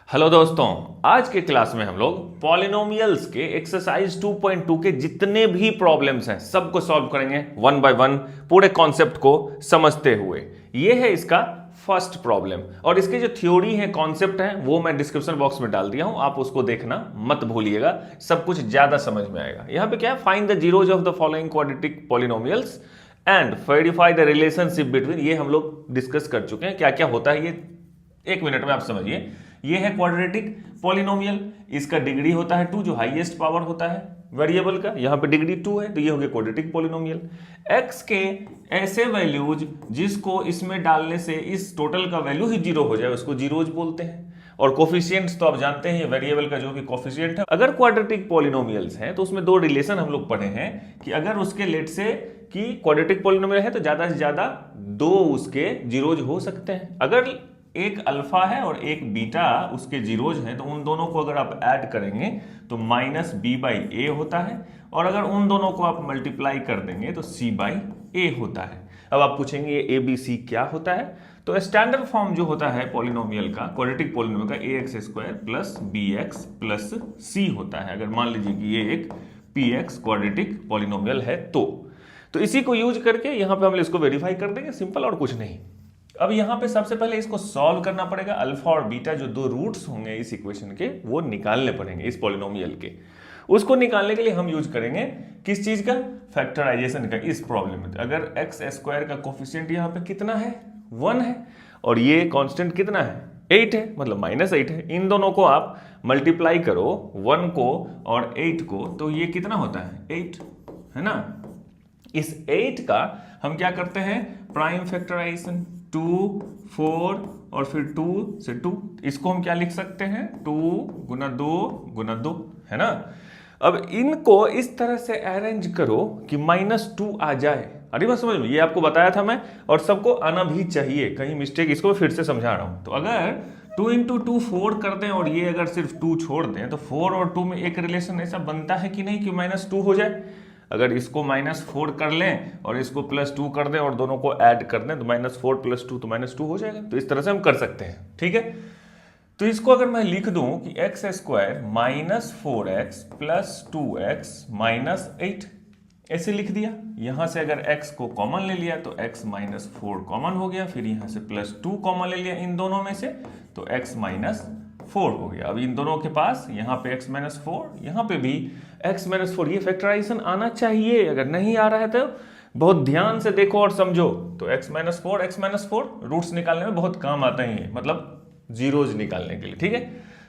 Hello दोस्तों, आज के क्लास में हम लोग पॉलिनोमियल्स के एक्सरसाइज 2.2 के जितने भी प्रॉब्लम्स हैं सबको सॉल्व करेंगे वन बाय वन, पूरे कॉन्सेप्ट को समझते हुए। ये है इसका फर्स्ट प्रॉब्लम और इसकी जो थ्योरी है, कॉन्सेप्ट है, वो मैं डिस्क्रिप्शन बॉक्स में डाल दिया हूं, आप उसको देखना मत भूलिएगा, सब कुछ ज्यादा समझ में आएगा। यहां पे क्या है, find the zeros of the following quadratic polynomials and verify the relationship between. ये हम लोग डिस्कस कर चुके हैं, क्या क्या होता है ये एक मिनट में आप समझिए। ये है क्वाड्रेटिक पॉलिनोमियल, इसका डिग्री होता है 2, जो हाईएस्ट पावर होता है वेरिएबल का, यहां पे डिग्री 2 है, तो ये हो गया क्वाड्रेटिक पॉलिनोमियल। x के ऐसे वैल्यूज जिसको इसमें डालने से इस टोटल का वैल्यू ही जीरो हो जाए उसको जीरोज बोलते हैं। और कोफिशिएंट्स तो आप जानते हैं, ये वेरिएबल का जो भी कोफिशिएंट है। अगर क्वाड्रेटिक पॉलिनोमियल्स हैं तो उसमें दो रिलेशन हम लोग पढ़े हैं कि अगर उसके लेट से कि क्वाड्रेटिक पॉलिनोमियल है तो ज्यादा से ज्यादा दो उसके जीरोज हो सकते हैं। अगर एक अल्फा है और एक बीटा उसके जीरोज हैं तो उन दोनों को अगर आप ऐड करेंगे तो माइनस बी बाई ए होता है, और अगर उन दोनों को आप मल्टीप्लाई कर देंगे तो सी बाई ए होता है। अब आप पूछेंगे ये ए बी सी क्या होता है, तो स्टैंडर्ड फॉर्म जो होता है पॉलिनोमियल का, क्वाड्रेटिक पॉलिनोमियल का, a x square plus b x plus c होता है। अगर मान लीजिए कि ये एक पी एक्स क्वाड्रेटिक पॉलिनोमियल है तो इसी को यूज करके यहाँ पे हम इसको वेरीफाई कर देंगे, सिंपल और कुछ नहीं। अब यहां पे सबसे पहले इसको सॉल्व करना पड़ेगा। अल्फा और बीटा जो दो रूट्स होंगे इस इक्वेशन के वो निकालने पड़ेंगे इस पॉलिनोमियल के। उसको निकालने के लिए हम यूज करेंगे किस चीज का, फैक्टराइजेशन का। इस प्रॉब्लम में अगर एक्स स्क्वायर का कोफिशिएंट यहां पे कितना है, 1 है, और ये कांस्टेंट कितना है, 8 है, मतलब -8 है। इन दोनों को आप मल्टीप्लाई करो, 1 को और 8 को, तो ये कितना होता है, 8 है ना। इस 8 का हम क्या करते हैं, प्राइम फैक्टराइजेशन, 2 4 और फिर 2 से 2, इसको हम क्या लिख सकते हैं, 2 गुना 2 गुना 2, है ना। अब इनको इस तरह से अरेंज करो कि -2 आ जाए। अरे बात समझ में, ये आपको बताया था मैं, और सबको आना भी चाहिए, कहीं मिस्टेक, इसको फिर से समझा रहा हूं। तो अगर 2 इंटू 2 4 कर दें और ये अगर सिर्फ 2 छोड़ दें तो 4 और 2 में एक रिलेशन ऐसा बनता है कि नहीं कि -2 हो जाए। अगर इसको -4 कर लें और इसको +2 कर दें और दोनों को ऐड कर दें तो -4 + 2 तो -2 हो जाएगा। तो इस तरह से हम कर सकते हैं, ठीक है। तो इसको अगर मैं लिख दूं कि एक्स स्क्वायर -4x + 2x -8, ऐसे लिख दिया। यहां से अगर x को कॉमन ले लिया तो x -4 कॉमन हो गया, फिर यहां से +2 कॉमन ले लिया इन दोनों में से तो x -4 हो गया। अब इन दोनों के पास यहाँ पे x -4, यहाँ पे भी x -4, ये फैक्टराइजेशन आना चाहिए। अगर नहीं आ रहा है तो बहुत ध्यान से देखो और समझो। तो x -4 रूट्स निकालने में बहुत काम आता है, मतलब जीरोज निकालने के लिए, ठीक है।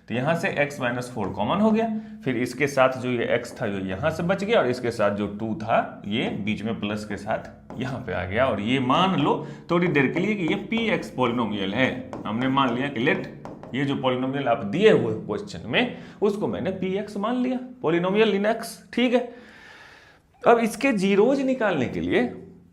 तो यहाँ से x -4 कॉमन हो गया, फिर इसके साथ जो ये x था जो यहाँ से बच गया, और इसके साथ जो 2 था ये बीच में प्लस के साथ यहाँ पे आ गया। और ये मान लो थोड़ी देर के लिए कि ये px पॉलिनोमियल है। हमने मान लिया कि लेट, ये जो पॉलिनोमियल आप दिए हुए क्वेश्चन में उसको मैंने px मान लिया, पॉलिनोमियल इन x, ठीक है। अब इसके जीरोज निकालने के लिए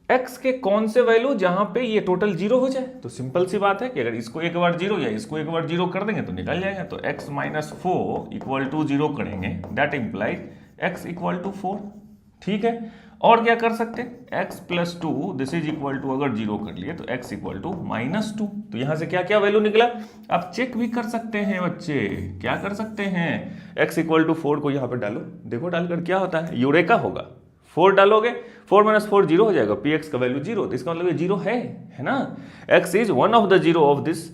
x के कौन से वैल्यू जहां पे ये टोटल जीरो हो जाए, तो सिंपल सी बात है कि अगर इसको एक बार जीरो या इसको एक बार जीरो कर देंगे तो निकल जाएगा। तो x -4 = 0 करेंगे, दैट इंप्लाइज x = 4, ठीक है। और क्या कर सकते हैं, x + 2 this is equal to, अगर जीरो कर लिए तो x = -2। तो यहां से क्या क्या वैल्यू निकला आप चेक भी कर सकते हैं बच्चे। क्या कर सकते हैं, x = 4 को यहां पे डालो, देखो डालकर क्या होता है, यूरेका होगा। 4 डालोगे, 4 - 4 0 हो जाएगा, px का वैल्यू 0, तो इसका मतलब ये 0 है ना। x is one of the zero of this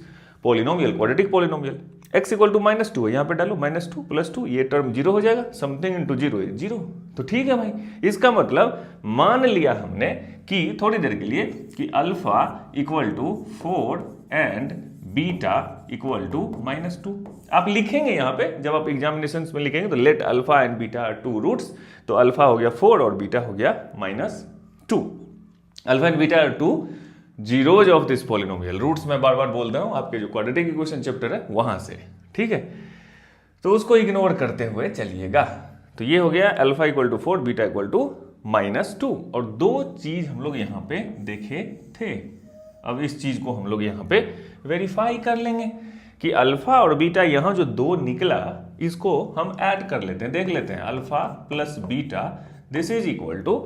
polynomial, quadratic polynomial. x = -2 है, यहाँ पे डालो, -2 + 2, ये टर्म 0 हो जाएगा, समथिंग इंटू 0 है 0। तो ठीक है भाई, इसका मतलब मान लिया हमने कि थोड़ी देर के लिए कि अल्फा = 4 एंड बीटा = -2। आप लिखेंगे यहाँ पे, जब आप एग्जामिनेशन में लिखेंगे तो let alpha and beta are 2 roots, तो अल्फा हो गया 4 और बीटा हो गया -2। Alpha and beta are 2 zeros of this polynomial. Roots मैं बार बार बोल रहा हूं, आपके जो क्वाड्रेटिक इक्वेशन चैप्टर है वहां से, ठीक है। तो उसको इग्नोर करते हुए चलिएगा। तो ये हो गया अल्फा = 4, बीटा = -2, और दो चीज हम लोग यहाँ पे देखे थे। अब इस चीज को हम लोग यहाँ पे वेरीफाई कर लेंगे कि अल्फा और बीटा, यहाँ जो 2 निकला इसको हम ऐड कर लेते हैं, देख लेते हैं। Alpha plus beta this is equal to,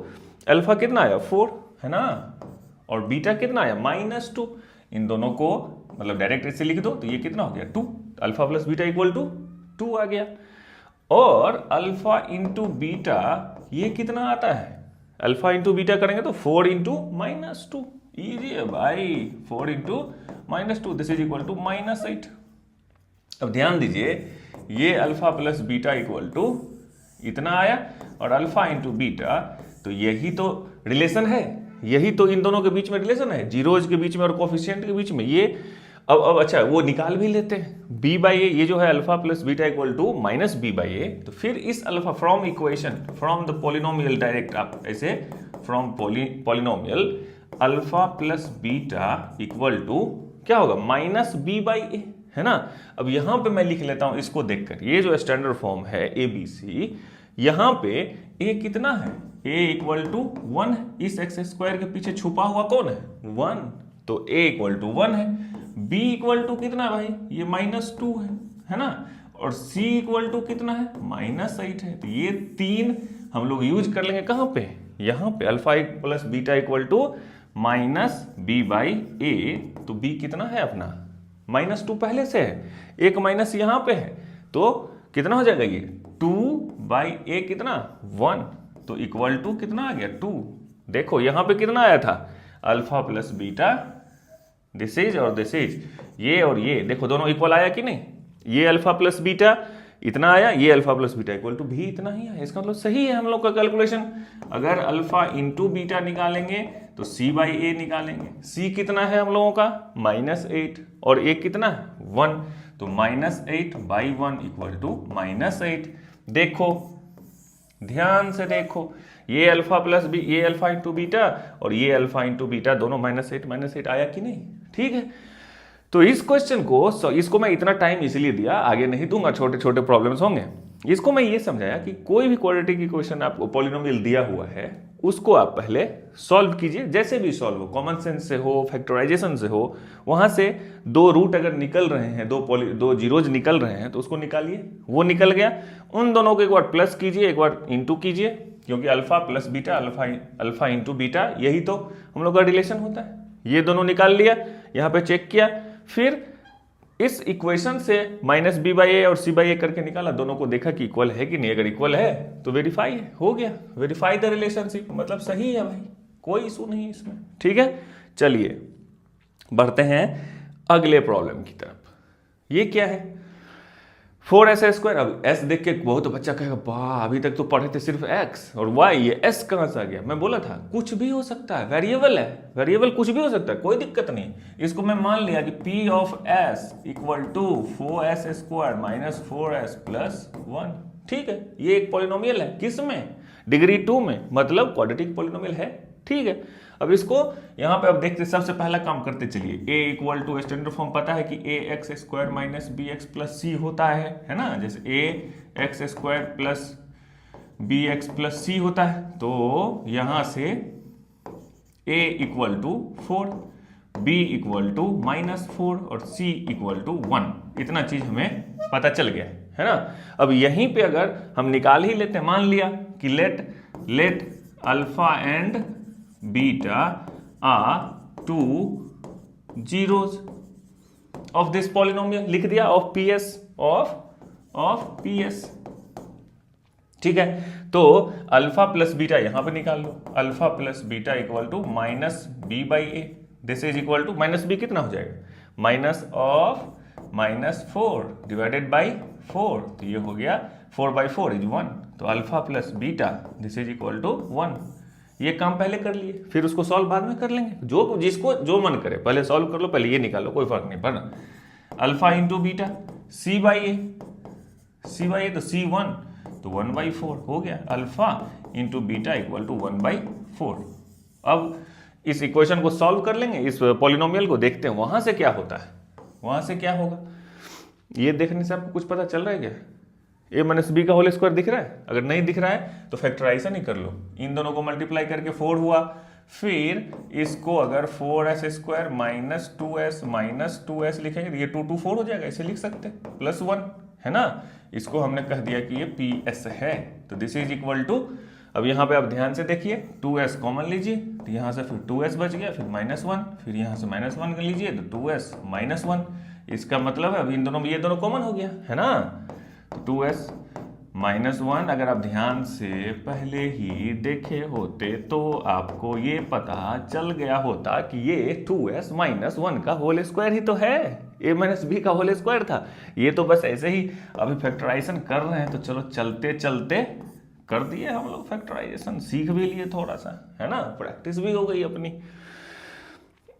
alpha कितना आया 4 है ना, और बीटा कितना आया -2। इन दोनों को मतलब डायरेक्ट ऐसे लिख दो तो ये कितना हो गया 2, alpha plus beta equal to 2 आ गया। और अल्फा इंटू बीटा ये कितना आता है, अल्फा इंटू बीटा करेंगे तो 4 इंटू माइनस 2, ईजी है भाई, 4 into minus 2 this is equal to -8। अब ध्यान दीजिए ये alpha plus beta equal to इतना आया और अल्फा इंटू बीटा, तो यही तो रिलेशन है, यही तो इन दोनों के बीच में रिलेशन है, जीरोज के बीच में और कोफिशिएंट के बीच में। ये अब अच्छा वो निकाल भी लेते हैं, b बाई ए, ये जो है alpha plus beta equal to minus b by a, तो फिर इस alpha from equation from the polynomial direct आप ऐसे from polynomial alpha plus beta equal to क्या होगा माइनस बी बाई ए, है ना। अब यहां पे मैं लिख लेता हूं इसको देखकर, ये जो स्टैंडर्ड फॉर्म है ए बी सी, यहां पे ए कितना है, ए इक्वल टू 1, इस एक्स स्क्वायर के पीछे छुपा हुआ कौन है 1, तो ए इक्वल टू 1 है, b इक्वल टू कितना है भाई ये -2 है ना, और c इक्वल टू कितना है -8 है। तो ये 3 हम लोग यूज कर लेंगे कहां पे, यहां पे alpha plus beta equal to minus b by a, तो b कितना है अपना -2 पहले से है, एक माइनस यहां पे है, तो कितना हो जाएगा ये 2 बाई ए कितना 1, तो इक्वल टू कितना आ गया 2। देखो यहां पे कितना आया था alpha plus beta this is और दिस इज, ये और ये देखो दोनों इक्वल आया कि नहीं, ये अल्फा प्लस बीटा इतना आया, ये alpha plus beta equal to भी इतना ही आया, इसका मतलब सही है हम लोग का कैलकुलेशन। अगर अल्फा इंटू बीटा निकालेंगे तो c बाई ए निकालेंगे, c कितना है हम लोगों का -8 और a कितना है 1, तो -8 बाई 1 इक्वल टू -8। देखो ध्यान से देखो, ये अल्फा प्लस बी, ये अल्फा इंटू बीटा और ये अल्फा इंटू बीटा दोनों -8 आया कि नहीं, ठीक है। तो इस क्वेश्चन को, इसको मैं इतना टाइम इसलिए दिया, आगे नहीं दूंगा, छोटे छोटे प्रॉब्लम्स होंगे। इसको मैं ये समझाया कि कोई भी क्वाड्रेटिक इक्वेशन आपको पॉलिनोमियल दिया हुआ है उसको आप पहले सॉल्व कीजिए, जैसे भी सॉल्व हो, कॉमन सेंस से हो, फैक्टराइजेशन से हो, वहां से 2 रूट अगर निकल रहे हैं, दो जीरोज निकल रहे हैं तो उसको निकालिए, वो निकल गया, उन दोनों को एक बार प्लस कीजिए, एक बार इंटू कीजिए, क्योंकि alpha plus beta alpha into beta यही तो हम लोग का रिलेशन होता है। ये दोनों निकाल लिया, यहाँ पे चेक किया, फिर इस इक्वेशन से माइनस बी बाई ए और सी बाई ए करके निकाला, दोनों को देखा कि इक्वल है कि नहीं, अगर इक्वल है तो वेरीफाई है, हो गया, वेरीफाई द रिलेशनशिप, मतलब सही है भाई, कोई इशू नहीं इसमें, ठीक है। चलिए बढ़ते हैं अगले प्रॉब्लम की तरफ। ये क्या है 4s²। अब s देख के बहुत बच्चा कहेगा वाह अभी तक तो पढ़े थे सिर्फ x और y, ये s कहां से आ गया। मैं बोला था कुछ भी हो सकता है, वेरिएबल है, वेरिएबल कुछ भी हो सकता है, कोई दिक्कत नहीं। इसको मैं मान लिया कि p of s equal to 4s² minus 4s plus 1, ठीक है। ये एक पॉलिनोमियल है, किस में, डिग्री 2 में, मतलब क्वाड्रेटिक पॉलिनोमियल है, ठीक है। अब इसको यहाँ पे अब देखते, सबसे पहला काम करते चलिए, a equal to standard form पता है कि ax² minus bx plus c होता है ना, जैसे ax² plus bx plus c होता है, तो यहां से a equal to 4, b equal to -4 और c इक्वल टू 1, इतना चीज हमें पता चल गया है ना। अब यहीं पे अगर हम निकाल ही लेते हैं, मान लिया कि let alpha and beta are 2 zeros of this polynomial, लिख दिया ऑफ पीएस, ऑफ पीएस, ठीक है। तो अल्फा प्लस बीटा यहां पे निकाल लो, alpha plus beta equal to minus b by a, this is equal to minus b कितना हो जाएगा माइनस ऑफ -4 डिवाइडेड बाई 4, तो ये हो गया 4/4 इज 1, तो alpha plus beta this is equal to 1। ये काम पहले कर लिए, फिर उसको सॉल्व बाद में कर लेंगे, जो जिसको जो मन करे पहले सॉल्व कर लो, पहले ये निकालो, कोई फर्क नहीं पड़ना। Alpha into beta c by a तो c1 तो 1/4 हो गया, alpha into beta equal to 1/4। अब इस इक्वेशन को सॉल्व कर लेंगे, इस पॉलिनोमियल को देखते हैं वहां से क्या होता है, वहां से क्या होगा। ये देखने से आपको कुछ पता चल रहा है क्या, a माइनस बी का होल स्क्वायर दिख रहा है, अगर नहीं दिख रहा है तो फैक्टराइजेशन ही कर लो, इन दोनों को मल्टीप्लाई करके 4 हुआ, फिर इसको अगर 4s² माइनस 2s लिखेंगे तो ये 2 2 4 हो जाएगा, इसे लिख सकते हैं +1, है ना। इसको हमने कह दिया कि ये ps है, तो दिस इज इक्वल टू अब यहाँ पे आप ध्यान से देखिए, 2s कॉमन लीजिए तो यहाँ से फिर 2s बच गया, फिर -1, फिर यहाँ से -1 लीजिए तो 2s -1। इसका मतलब है अब इन दोनों में ये दोनों कॉमन हो गया है ना, तो 2s -1 अगर आप ध्यान से पहले ही देखे होते तो आपको ये पता चल गया होता कि ये 2s -1 का होल स्क्वायर ही तो है, a - b का होल स्क्वायर था। ये तो बस ऐसे ही अभी फैक्टराइजेशन कर रहे हैं, तो चलो चलते चलते कर दिए हम लोग फैक्टराइजेशन, सीख भी लिए थोड़ा सा, है ना, प्रैक्टिस भी हो गई अपनी।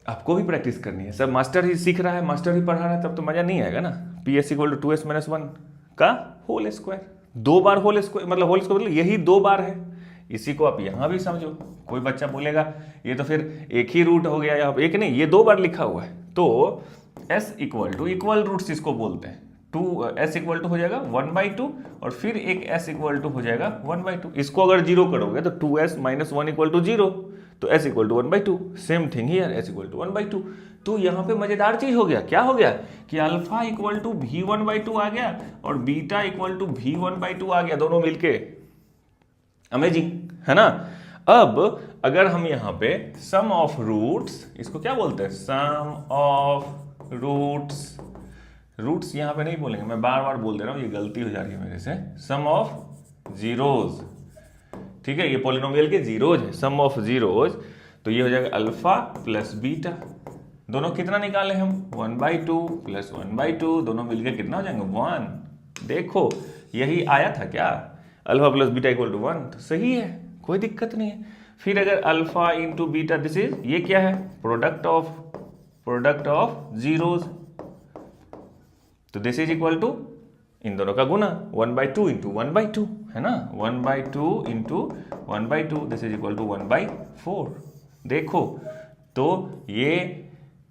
आपको भी प्रैक्टिस करनी है, सब मास्टर ही सीख रहा है, मास्टर ही पढ़ा रहा है, तब तो मजा नहीं आएगा ना। PS = 2s - 1 का होल स्क्वायर, 2 बार होल स्क्वायर मतलब होल स्क्वायर मतलब यही 2 बार है। इसी को आप यहां भी समझो। कोई बच्चा बोलेगा ये तो फिर एक ही रूट हो गया, यहाँ पे एक नहीं, ये 2 बार लिखा हुआ है, तो s = इक्वल रूट्स इसको बोलते हैं। s = हो जाएगा 1/2 और फिर एक s = हो जाएगा 1/2। इसको अगर 0 करोगे तो 2s - 1 = 0, तो s = 1/2। Same thing here, s = 1/2। तो यहाँ पे मजेदार चीज हो गया, क्या हो गया कि अल्फा = v1/2 आ गया और बीटा = v1/2 आ गया, दोनों मिलके। अमेजिंग है ना। अब अगर हम यहाँ पे सम ऑफ रूट्स, इसको क्या बोलते हैं, सम ऑफ रूट्स, रूट्स यहाँ पे नहीं बोलेंगे, मैं बार बार बोल दे रहा हूँ, ये गलती हो जा रही है मेरे से। सम ऑफ जीरोज, ठीक है, ये पॉलिनोमियल के जीरोज है, सम ऑफ जीरोज, तो ये हो जाएगा अल्फा प्लस बीटा। दोनों कितना निकाले हम, 1/2 प्लस 1/2, दोनों मिलकर कितना हो जाएंगे, 1। देखो यही आया था क्या, अल्फा प्लस बीटा = 1, तो सही है, कोई दिक्कत नहीं है। फिर अगर alpha into beta, this is, ये क्या है, प्रोडक्ट ऑफ जीरोज, तो दिस इज इक्वल टू इन दोनों का गुना 1/2 इंटू 1/2 है ना, 1/2 into 1/2, this is equal to 1/4। देखो तो ये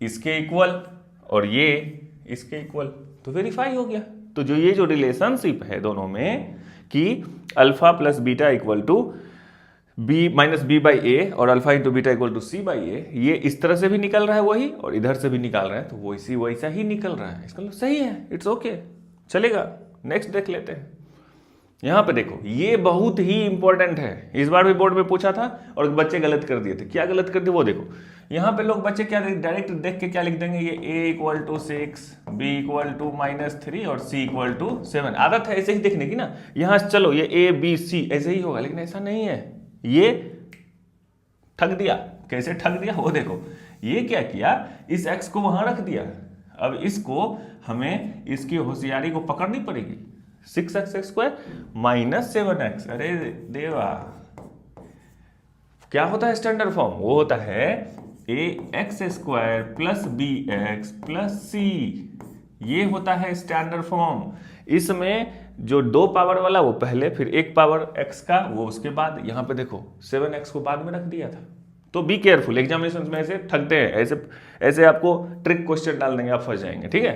इसके इक्वल और ये इसके इक्वल, तो वेरीफाई हो गया। तो ये जो रिलेशनशिप है दोनों में कि alpha plus beta equal to b - b/a और alpha into beta equal to c/a, ये इस तरह से भी निकल रहा है वही, और इधर से भी निकाल रहा है, तो वैसा ही निकल रहा है, इसका मतलब सही है, इट्स ओके, चलेगा। नेक्स्ट देख लेते हैं। यहां पे देखो, ये बहुत ही इंपॉर्टेंट है, इस बार भी बोर्ड में पूछा था और बच्चे गलत कर दिए थे। क्या गलत कर दिए वो देखो, यहाँ पे लोग बच्चे क्या डायरेक्ट देख के क्या लिख देंगे, ये a = 6, b = -3 और c = 7। आदत है ऐसे ही देखने की ना, यहाँ चलो ये a b c ऐसे ही होगा, लेकिन ऐसा नहीं है, ये ठग दिया। कैसे ठग दिया वो देखो, ये क्या किया, इस x को वहां रख दिया। अब इसको हमें इसकी होशियारी को पकड़नी पड़ेगी। 6x² - 7x, अरे देवा, क्या होता है स्टैंडर्ड फॉर्म, वो होता है ax² + bx + c, ये होता है स्टैंडर्ड फॉर्म। इसमें जो 2 पावर वाला वो पहले, फिर 1 पावर x का वो उसके बाद। यहाँ पे देखो 7x को बाद में रख दिया था। तो बी केयरफुल, एग्जामिनेशन में ऐसे ठगते हैं, ऐसे आपको ट्रिक क्वेश्चन डाल देंगे, आप फंस जाएंगे, ठीक है।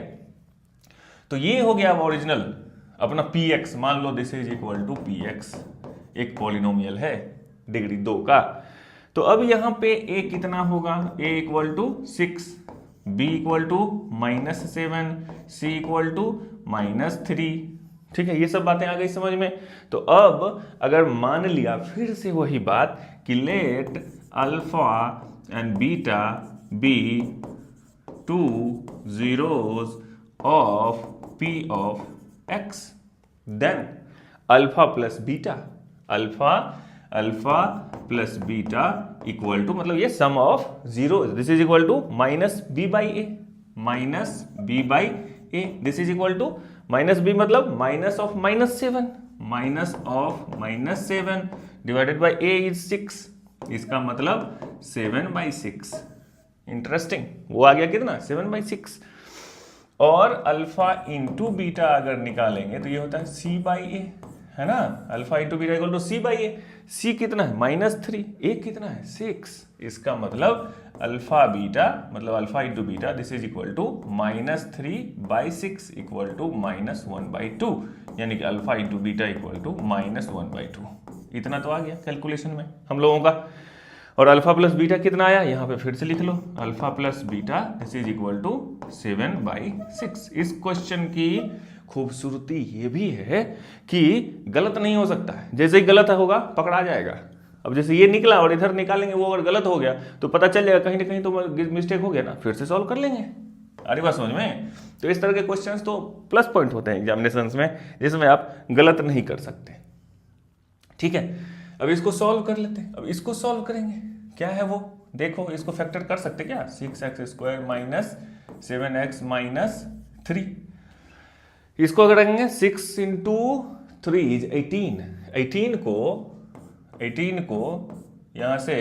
तो ये हो गया ओरिजिनल अपना px, मान लो this is equal to px, एक पॉलिनोमियल है डिग्री 2 का। तो अब यहाँ पे a कितना होगा, a = 6, b = -7, c = -3, ठीक है, ये सब बातें आ गई समझ में। तो अब अगर मान लिया फिर से वही बात कि let alpha and beta be 2 zeros of p of x, then alpha plus beta equal to, मतलब ये sum of zero, this is equal to -b/a, this is equal to -b मतलब -7 डिवाइडेड बाय a इज 6, इसका मतलब 7/6। Interesting, वो आ गया कितना, 7/6। और alpha into beta अगर निकालेंगे तो ये होता है c/a, है ना, alpha into beta equal to c/a। c कितना है, -3, a कितना है, 6, इसका मतलब अल्फा बीटा मतलब alpha into beta, this is equal to -3/6 equal to -1/2, यानी कि alpha into beta equal to -1/2। इतना तो आ गया कैलकुलेशन में हम लोगों का। और अल्फा प्लस बीटा कितना आया, यहाँ पे फिर से लिख लो, alpha plus beta this is equal to 7/6। इस क्वेश्चन की खूबसूरती ये भी है कि गलत नहीं हो सकता है, जैसे ही गलत होगा पकड़ा जाएगा। अब जैसे ये निकला और इधर निकालेंगे, वो अगर गलत हो गया तो पता चल जाएगा कहीं ना कहीं तो मिस्टेक हो गया ना, फिर से सॉल्व कर लेंगे। अरे बात समझ में? तो इस तरह के क्वेश्चंस तो प्लस पॉइंट होते हैं एग्जामिनेशंस में, जिसमें आप गलत नहीं कर सकते। ठीक है, अब इसको सॉल्व कर लेते हैं। अब इसको सॉल्व करेंगे, क्या है वो देखो, इसको फैक्टर कर सकते क्या, 6x² माइनस 7x माइनस 3। इसको अगर करेंगे 6 इंटू 3 इज 18 को यहाँ से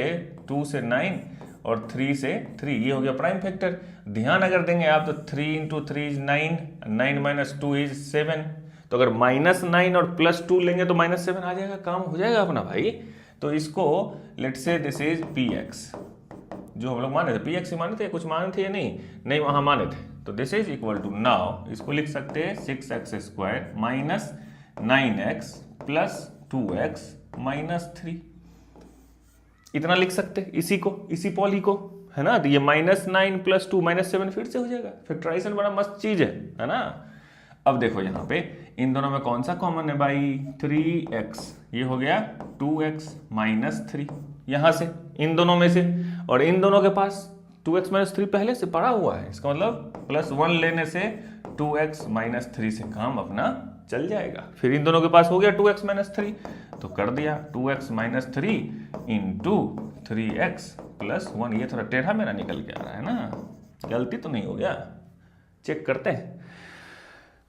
2 से 9 और 3 से 3, ये हो गया प्राइम फैक्टर। ध्यान अगर देंगे आप तो 3 इंटू 3 इज 9, 9 माइनस 2 इज 7। तो अगर -9 और +2 लेंगे तो -7 आ जाएगा, काम हो जाएगा अपना भाई। तो इसको let's say this is px, जो हम लोग माने थे px ही माने थे, कुछ माने थे या नहीं वहां माने थे। तो this is equal to, now इसको लिख सकते हैं 6x² minus 9x plus 2x minus 3, इतना लिख सकते इसी पॉली को, है ना। तो ये -9 + 2 -7 फिर से हो जाएगा। फैक्टराइजेशन बड़ा मस्त चीज है ना। अब देखो यहाँ पे इन दोनों में कौन सा कॉमन है भाई, 3x, ये हो गया 2x माइनस 3 यहाँ से इन दोनों में से, और इन दोनों के पास 2x माइनस 3 पहले से पड़ा हुआ है, इसका मतलब +1 लेने से 2x माइनस 3 से काम अपना चल जाएगा। फिर इन दोनों के पास हो गया 2x माइनस 3, तो कर दिया 2x minus 3 into 3x plus 1। ये थोड़ा टेढ़ा मेरा निकल के आ रहा है ना, गलती तो नहीं हो गया, चेक करते हैं।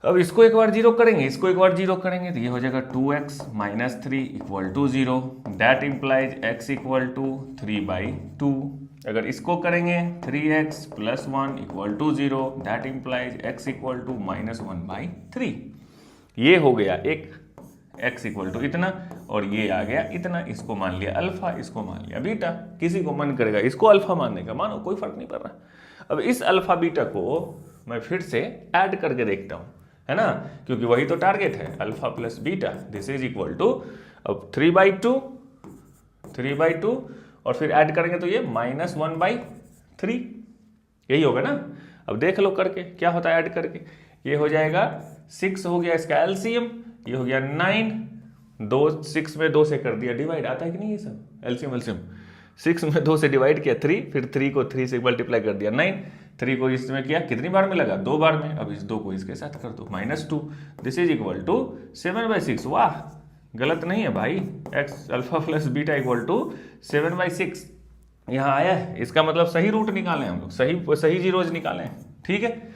अब इसको एक बार जीरो करेंगे, इसको एक बार जीरो करेंगे, तो ये हो जाएगा 2x minus 3 equal to 0, that implies x equal to 3/2। अगर इसको करेंगे 3x plus 1 equal to 0, that implies x equal to -1/3। ये हो गया एक x इक्वल टू इतना, और ये आ गया इतना। इसको मान लिया अल्फा, इसको मान लिया बीटा। किसी को मन करेगा इसको अल्फा मानने का, मानो कोई फर्क नहीं पड़ रहा। अब इस अल्फा बीटा को मैं फिर से ऐड करके देखता हूँ, है ना, क्योंकि वही तो टारगेट है, alpha plus beta. This is equal to, अब 3/2 और फिर ऐड करेंगे तो ये -1/3, यही होगा ना। अब देख लो करके क्या होता है ऐड करके, ये हो जाएगा 6 हो गया इसका एलसीएम, ये हो गया 9, 6 में 2 से कर दिया डिवाइड, आता है कि नहीं ये सब एलसीएम 6 में 2 से डिवाइड किया 3, फिर 3 को 3 से मल्टीप्लाई कर दिया 9, 3 को इसमें किया कितनी बार में लगा, 2 बार में। अब इस 2 को इसके साथ कर दो -2, दिस इज इक्वल टू 7/6। वाह, गलत नहीं है भाई, x alpha plus beta equal to 7/6 यहाँ आया है। इसका मतलब सही रूट निकाले हम लोग, सही जीरोज निकाले हैं। ठीक है,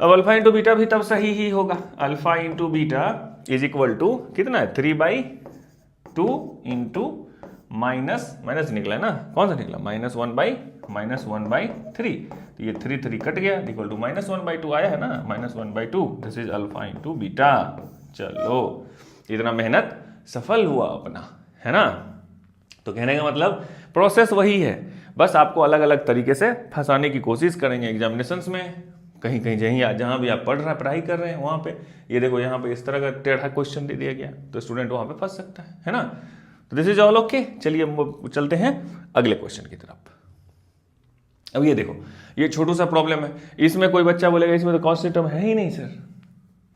अब अल्फा इंटू बीटा भी तब सही ही होगा। Alpha into beta is equal to कितना है, 3/2 इंटू माइनस निकला है ना, कौन सा निकला, -1/3। तो ये 3 कट गया, इक्वल टू -1/2 आया है ना, -1/2। This is alpha into beta. चलो, इतना मेहनत सफल हुआ अपना, है ना। तो कहने का मतलब प्रोसेस वही है, बस आपको अलग अलग तरीके से फंसाने की कोशिश करेंगे एग्जामिनेशंस में। कहीं जहाँ भी आप पढ़ाई कर रहे हैं वहाँ पे, ये देखो यहाँ पे इस तरह का टेढ़ा क्वेश्चन दे दिया गया, तो स्टूडेंट वहाँ पे फंस सकता है ना। तो दिस इज ऑल ओके। चलिए चलते हैं अगले क्वेश्चन की तरफ। अब ये देखो, ये छोटू सा प्रॉब्लम है। इसमें कोई बच्चा बोलेगा इसमें तो कॉन्स्टेंट टर्म है ही नहीं सर,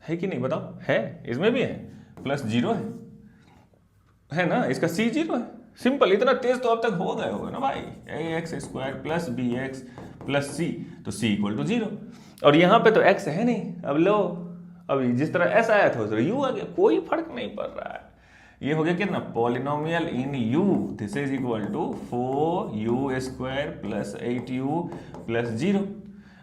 है कि नहीं बताओ, है, इसमें भी है, +0 है ना, इसका c 0 है। सिंपल, इतना तेज तो अब तक हो गए होगा ना भाई, ax² plus bx plus c, तो c इक्वल टू 0। और यहाँ पे तो x है नहीं। अब लो, अब जिस तरह s आया था उस तरह u आ गया, कोई फर्क नहीं पड़ रहा है। ये हो गया कितना, polynomial in u, this is equal to 4u² plus 8u plus 0।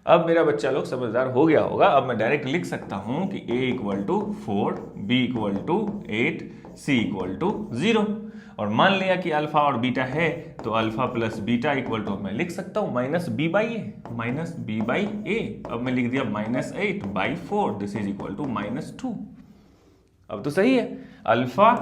अब मेरा बच्चा लोग समझदार हो गया होगा। अब मैं डायरेक्ट लिख सकता हूं कि a equal to 4, b equal to 8, c equal to 0। और मान लिया कि अल्फा और बीटा है, तो alpha plus beta equal to मैं लिख सकता हूं -b/a। अब मैं लिख दिया -8/4, दिस इज इक्वल टू -2। अब तो सही है, alpha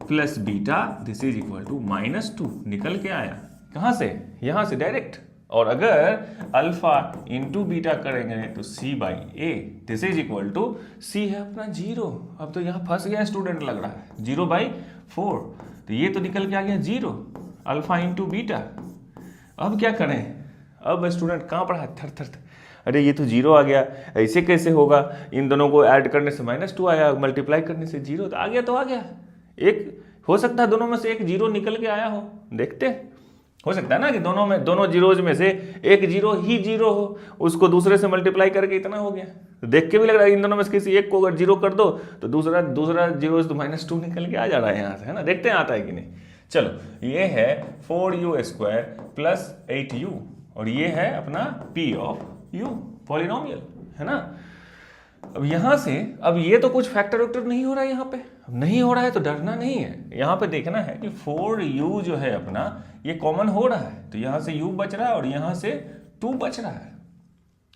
plus beta this is equal to -2 निकल के आया। कहां से, यहां से डायरेक्ट। और अगर अल्फा इंटू बीटा करेंगे तो c/a, this is equal to c है अपना 0। अब तो यहाँ फंस गया स्टूडेंट लग रहा है, 0/4, तो ये तो निकल के आ गया 0, अल्फा इंटू बीटा। अब क्या करें, अब स्टूडेंट कांप रहा है थर थर। अरे ये तो 0 आ गया, ऐसे कैसे होगा? इन दोनों को ऐड करने से -2 आया, मल्टीप्लाई करने से 0, तो आ गया तो आ गया। एक हो सकता है दोनों में से एक 0 निकल के आया हो, देखते हैं। हो सकता है ना कि दोनों जीरोज में से एक 0 ही 0 हो, उसको दूसरे से मल्टीप्लाई करके इतना हो गया। तो देख के भी लग रहा है इन दोनों में से किसी एक को अगर 0 कर दो तो दूसरा जीरोज तो -2 निकल के आ जा रहा है यहाँ से, है ना। देखते हैं आता है कि नहीं। चलो, ये है 4u² प्लस 8u और ये है अपना p ऑफ u पॉलिनोमियल, है ना। अब यहां से अब ये तो कुछ फैक्टर वेक्टर नहीं हो रहा है यहाँ पे, नहीं हो रहा है तो डरना नहीं है। यहाँ पे देखना है कि 4u जो है अपना ये कॉमन हो रहा है, तो यहाँ से u बच रहा है और यहाँ से 2 बच रहा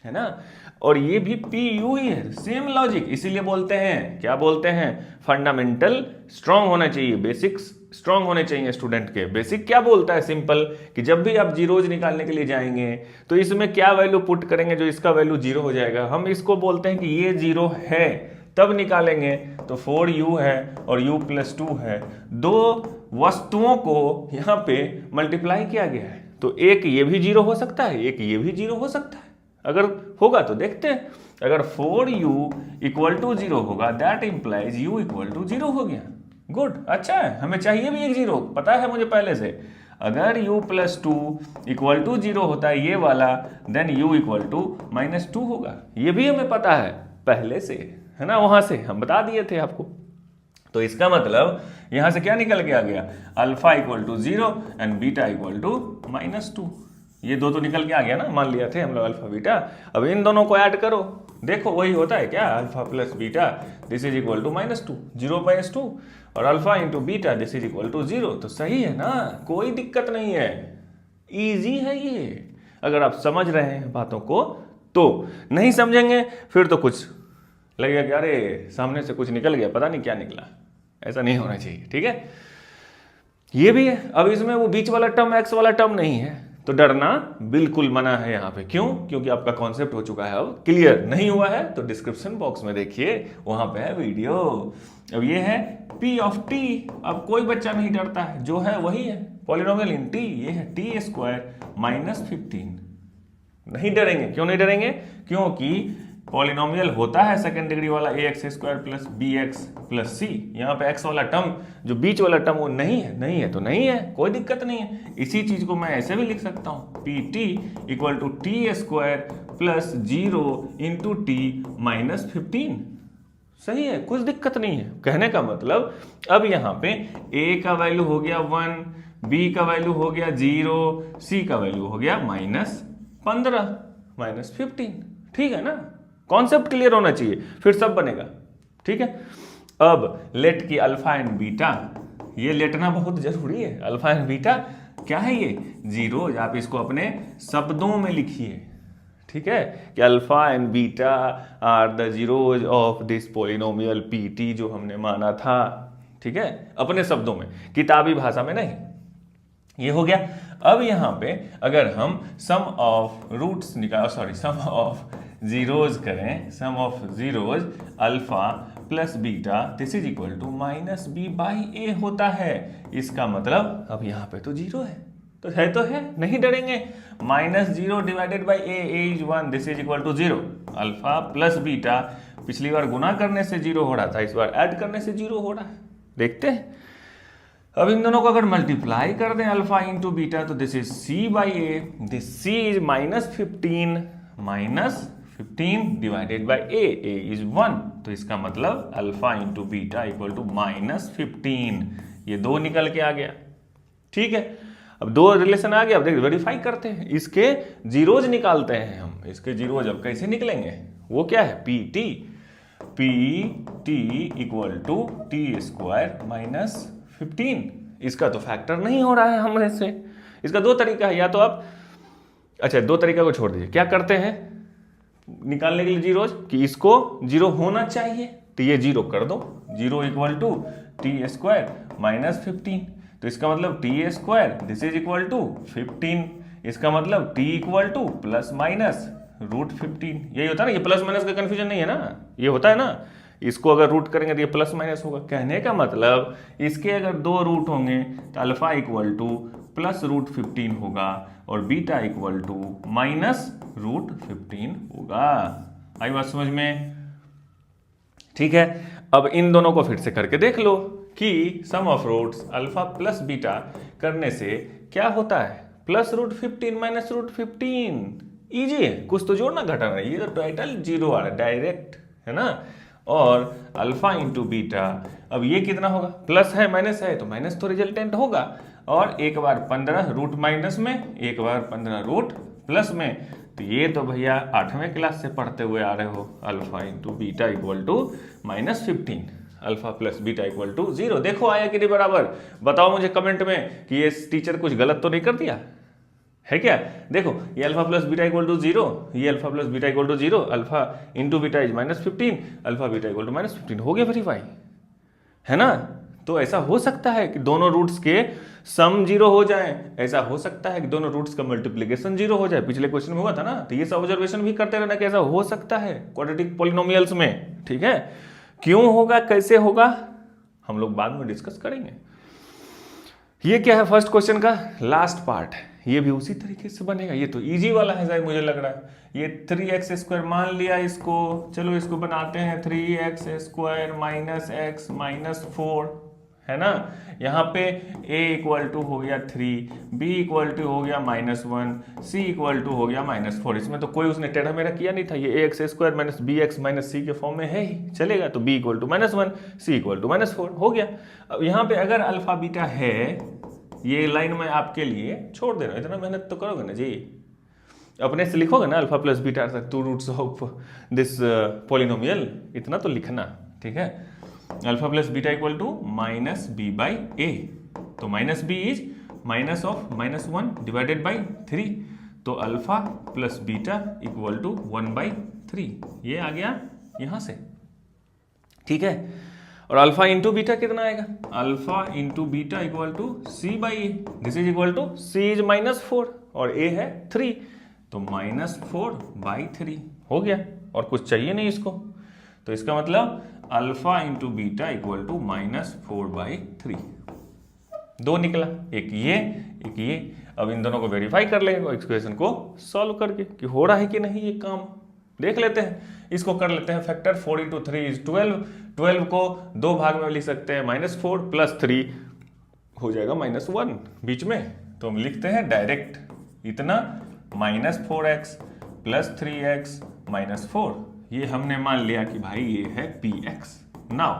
है ना। और ये भी pu ही है, सेम लॉजिक। इसीलिए बोलते हैं, क्या बोलते हैं, फंडामेंटल स्ट्रांग होना चाहिए, बेसिक्स स्ट्रांग होने चाहिए स्टूडेंट के। बेसिक क्या बोलता है, सिंपल, कि जब भी आप जीरोज निकालने के लिए जाएंगे तो इसमें क्या वैल्यू पुट करेंगे जो इसका वैल्यू 0 हो जाएगा। हम इसको बोलते हैं कि ये 0 है, तब निकालेंगे तो 4u है और u + 2 है। दो वस्तुओं को यहाँ पे मल्टीप्लाई किया गया है, तो एक ये भी 0 हो सकता है, एक ये भी 0 हो सकता है। अगर होगा तो देखते हैं। अगर 4u = 0 होगा, दैट इंप्लाइज u = 0 हो गया। गुड, अच्छा है, हमें चाहिए भी एक 0, पता है मुझे पहले से। अगर u + 2 = 0 होता है ये वाला, देन u = -2 होगा। ये भी हमें पता है पहले से, है ना, वहां से हम बता दिए थे आपको। तो इसका मतलब यहां से क्या निकल के आ गया, अल्फा = 0 एंड बीटा = -2। ये दो तो निकल के आ गया ना, मान लिया थे हम लोग अल्फा बीटा। अब इन दोनों को ऐड करो, देखो वही होता है क्या, alpha + beta this is equal to -2, 0/2 और alpha into beta this is equal to 0। तो सही है ना, कोई दिक्कत नहीं है, इजी है ये, अगर आप समझ रहे हैं बातों को। तो नहीं समझेंगे फिर तो कुछ लगेगा कि अरे सामने से कुछ निकल गया, पता नहीं क्या निकला। ऐसा नहीं होना चाहिए, ठीक है। ये भी है, अब इसमें वो बीच वाला टर्म x वाला टर्म नहीं है, तो डरना बिल्कुल मना है यहाँ पे। क्यों? क्योंकि आपका कॉन्सेप्ट हो चुका है, अब क्लियर नहीं हुआ है तो डिस्क्रिप्शन बॉक्स में देखिए, वहां पे है वीडियो। अब ये है p ऑफ t। अब कोई बच्चा नहीं डरता है, जो है वही है, पॉलिनोमियल इन t। ये है t² - 15। नहीं डरेंगे, क्यों नहीं डरेंगे? क्योंकि पॉलिनोमियल होता है सेकंड डिग्री वाला ax² + bx + c। यहाँ पे x वाला टर्म, जो बीच वाला टर्म, वो नहीं है, नहीं है तो नहीं है, कोई दिक्कत नहीं है। इसी चीज को मैं ऐसे भी लिख सकता हूँ, pt = t² + 0 × t - 15। सही है, कुछ दिक्कत नहीं है। कहने का मतलब अब यहाँ पे a का वैल्यू हो गया 1, b का वैल्यू हो गया 0, c का वैल्यू हो गया -15 -15। ठीक है ना, कॉन्सेप्ट क्लियर होना चाहिए, फिर सब बनेगा, ठीक है। अब लेट की अल्फा एंड बीटा, ये लेटना बहुत जरूरी है। अल्फा एंड बीटा क्या है, ये जीरोज। आप इसको अपने शब्दों में लिखिए, ठीक है, कि alpha and beta are the zeros of this polynomial pt, जो हमने माना था, ठीक है, अपने शब्दों में, किताबी भाषा में नहीं। ये हो गया। अब यहाँ पे अगर हम sum of roots sum of zeros करें, sum of zeros alpha + beta this is equal to -b/a होता है। इसका मतलब अब यहाँ पे तो 0 है, तो है, नहीं डरेंगे। -0 / a is 1, this is equal to 0। Alpha + beta पिछली बार गुना करने से 0 हो रहा था, इस बार ऐड करने से 0 हो रहा है। देखते हैं, अब इन दोनों को अगर मल्टीप्लाई कर दें अल्फा इंटू बीटा, तो this is c/a, this c is -15 / a is 1। तो इसका मतलब alpha into beta equal to -15। ये 2 निकल के आ गया, ठीक है। अब 2 रिलेशन आ गया, अब देखिए वेरीफाई करते हैं, इसके जीरोज निकालते हैं हम। इसके जीरोज अब कैसे निकलेंगे, वो क्या है, pt इक्वल टू t² - 15। इसका तो फैक्टर नहीं हो रहा है हमसे से। इसका 2 तरीका है, या तो आप, अच्छा 2 तरीका को छोड़ दीजिए, क्या करते हैं निकालने के लिए जीरोज, कि इसको 0 होना चाहिए, तो ये 0 कर दो, 0 = t² - 15। तो इसका मतलब t² this is equal to 15। इसका मतलब t इक्वल टू ±√15। यही होता है ना, ये प्लस माइनस का कंफ्यूजन नहीं है ना, ये होता है ना, इसको अगर रूट करेंगे तो ये प्लस माइनस होगा। कहने का मतलब इसके अगर 2 रूट होंगे तो अल्फा इक्वल टू +√15 होगा और बीटा इक्वल टू -√15 होगा। आई बात समझ में? ठीक है, अब इन दोनों को फिर से करके देख लो कि sum of roots alpha plus beta करने से क्या होता है, +√15 -√15। इजी है, कुछ तो जोड़ना घटाना, ये तो टोटल 0 आ रहा है डायरेक्ट, है ना। और अल्फा इंटू बीटा, अब ये कितना होगा, प्लस है माइनस है तो माइनस तो रिजल्टेंट होगा, और एक बार 15 रूट माइनस में, एक बार 15 रूट प्लस में, तो ये तो भैया 8वें क्लास से पढ़ते हुए आ रहे हो। Alpha into beta equal to -15, alpha plus beta equal to 0। देखो आया कि नहीं बराबर? बताओ मुझे कमेंट में कि ये टीचर कुछ गलत तो नहीं कर दिया है क्या? देखो ये alpha plus beta equal to 0, ये alpha plus beta equal to 0, alpha into beta is -15, alpha beta equal to -15, हो गया वेरीफाई, है ना। तो ऐसा हो सकता है कि दोनों रूट्स के सम 0 हो जाए, ऐसा हो सकता है कि दोनों रूट्स का मल्टीप्लिकेशन 0 हो जाए, पिछले क्वेश्चन में हुआ था ना। तो ये सब ऑब्जर्वेशन भी करते रहना कि ऐसा हो सकता है क्वाड्रेटिक पॉलिनोमियल्स में, ठीक है। क्यों होगा, कैसे होगा, हम लोग बाद में डिस्कस करेंगे। ये क्या है, फर्स्ट क्वेश्चन का लास्ट पार्ट है, ये भी उसी तरीके से बनेगा। ये तो इजी वाला है शायद, मुझे लग रहा है। ये 3x² मान लिया इसको, चलो इसको बनाते हैं 3x² - x - 4, है ना। यहाँ पे a इक्वल टू हो गया 3, b इक्वल टू हो गया -1, c इक्वल टू हो गया -4। इसमें तो कोई उसने टेढ़ा मेढ़ा किया नहीं था, ये ax² - bx - c के फॉर्म में है ही, चलेगा। तो b equal to -1, c equal to -4 हो गया। अब यहाँ पे अगर अल्फा बीटा है, ये लाइन मैं आपके लिए छोड़ दे रहा हूँ, इतना मेहनत तो करोगे ना जी, अपने से लिखोगे ना alpha plus beta 2 roots of this polynomial, इतना तो लिखना, ठीक है। Alpha plus beta equal to -b/a, तो -b is minus of -1 divided by 3, तो alpha plus beta equal to 1/3, ये आ गया यहां से, ठीक है। और अल्फा इंटू बीटा कितना आएगा, alpha into beta equal to c/a, this is equal to c is -4 और a है 3, तो -4/3 हो गया, और कुछ चाहिए नहीं इसको। तो इसका मतलब alpha into beta equal to -4/3, दो निकला, एक ये। अब इन दोनों को वेरीफाई कर लेंगे इक्वेशन को सॉल्व करके कि हो रहा है कि नहीं, ये काम देख लेते हैं। इसको कर लेते हैं फैक्टर, 4 × 3 इज 12, 12 को 2 भाग में लिख सकते हैं, -4 + 3 हो जाएगा -1 बीच में, तो हम लिखते हैं डायरेक्ट इतना, -4x + 3x - 4, ये हमने मान लिया कि भाई ये है px। नाउ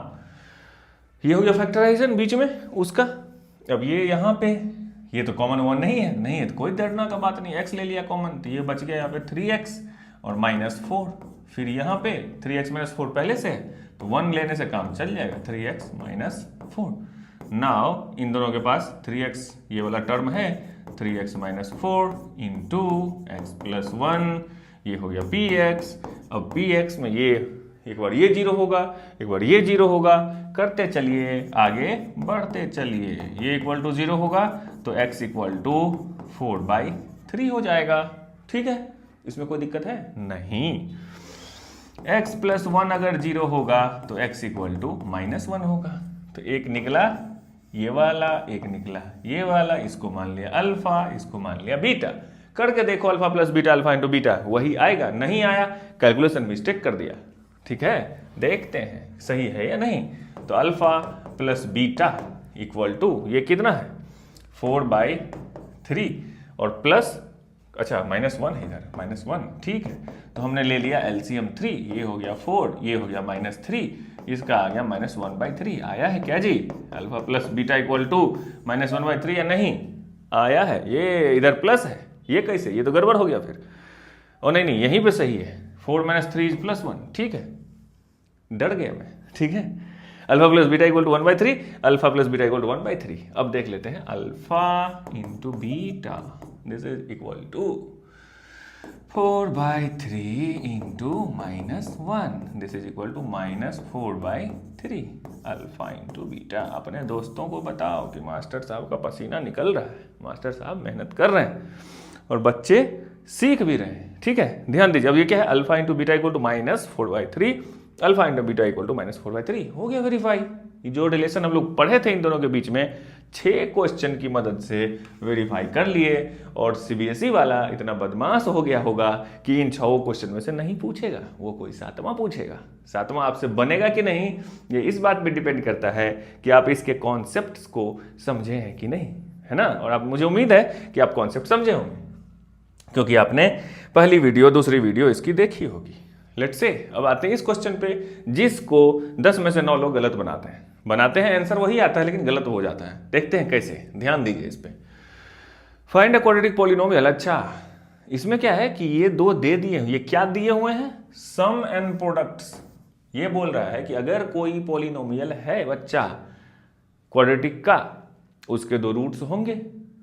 ये हो गया फैक्टराइजेशन बीच में उसका। अब ये यहाँ पे, ये तो कॉमन 1 नहीं है तो कोई डरना का बात नहीं, x ले लिया कॉमन, तो ये बच गया यहाँ पे 3x और -4, फिर यहाँ पे 3x - 4 पहले से है, तो 1 लेने से काम चल जाएगा, 3x - 4। नाउ इन दोनों के पास 3x ये वाला टर्म है, 3x - 4 इंटू x + 1, ये हो गया px। अब px में ये एक बार ये 0 होगा, एक बार ये 0 होगा, करते चलिए आगे बढ़ते चलिए, ये इक्वल टू 0 होगा तो x इक्वल टू 4/3 हो जाएगा, ठीक है। इसमें कोई दिक्कत है नहीं। x + 1 अगर 0 होगा तो x इक्वल टू -1 होगा, तो एक निकला ये वाला, एक निकला ये वाला, इसको मान लिया अल्फा, इसको मान लिया बीटा। करके देखो alpha plus beta, alpha into beta, वही आएगा, नहीं आया कैलकुलेशन मिस्टेक कर दिया, ठीक है। देखते हैं सही है या नहीं। तो alpha plus beta equal to ये कितना है 4/3 और प्लस, अच्छा -1 है इधर, -1, ठीक है। तो हमने ले लिया एलसीएम 3, ये हो गया 4, ये हो गया -3, इसका आ गया -1/3। आया है क्या जी, alpha plus beta equal to -1/3 या नहीं आया है? ये इधर प्लस है, ये कैसे, ये तो गड़बड़ हो गया फिर। और नहीं यहीं पे सही है, 4 - 3 + 1, ठीक है, डर गया मैं, ठीक है। Alpha plus beta equal to 1/3, alpha plus beta equal to 1/3। अब देख लेते हैं alpha into beta, this is equal to 4/3 into -1, this is equal to -4/3। Alpha into beta, अपने दोस्तों को बताओ कि मास्टर साहब का पसीना निकल रहा है, मास्टर साहब मेहनत कर रहे हैं और बच्चे सीख भी रहे हैं, ठीक है। ध्यान दीजिए, अब ये क्या है, alpha into beta equal to -4/3, alpha into beta equal to -4/3 हो गया वेरीफाई। ये जो रिलेशन हम लोग पढ़े थे इन दोनों के बीच में 6 क्वेश्चन की मदद से वेरीफाई कर लिए। और सीबीएसई वाला इतना बदमाश हो गया होगा कि इन 6 क्वेश्चन में से नहीं पूछेगा, वो कोई 7वां पूछेगा। 7वां आपसे बनेगा कि नहीं ये इस बात पे डिपेंड करता है कि आप इसके कॉन्सेप्ट्स को समझे हैं कि नहीं, है ना। और आप, मुझे उम्मीद है कि आप कॉन्सेप्ट समझे होंगे क्योंकि आपने पहली वीडियो दूसरी वीडियो इसकी देखी होगी। लेट्स से अब आते हैं इस क्वेश्चन पे जिसको 10 में से 9 लोग गलत बनाते हैं आंसर वही आता है लेकिन गलत हो जाता है। देखते हैं कैसे, ध्यान दीजिए इस पे। Find a quadratic polynomial. अच्छा, इसमें क्या है कि ये 2 दे दिए हैं। ये क्या दिए हुए हैं? सम एंड प्रोडक्ट्स। ये बोल रहा है कि अगर कोई पॉलिनोमियल है बच्चा क्वाड्रेटिक का, उसके 2 रूट्स होंगे,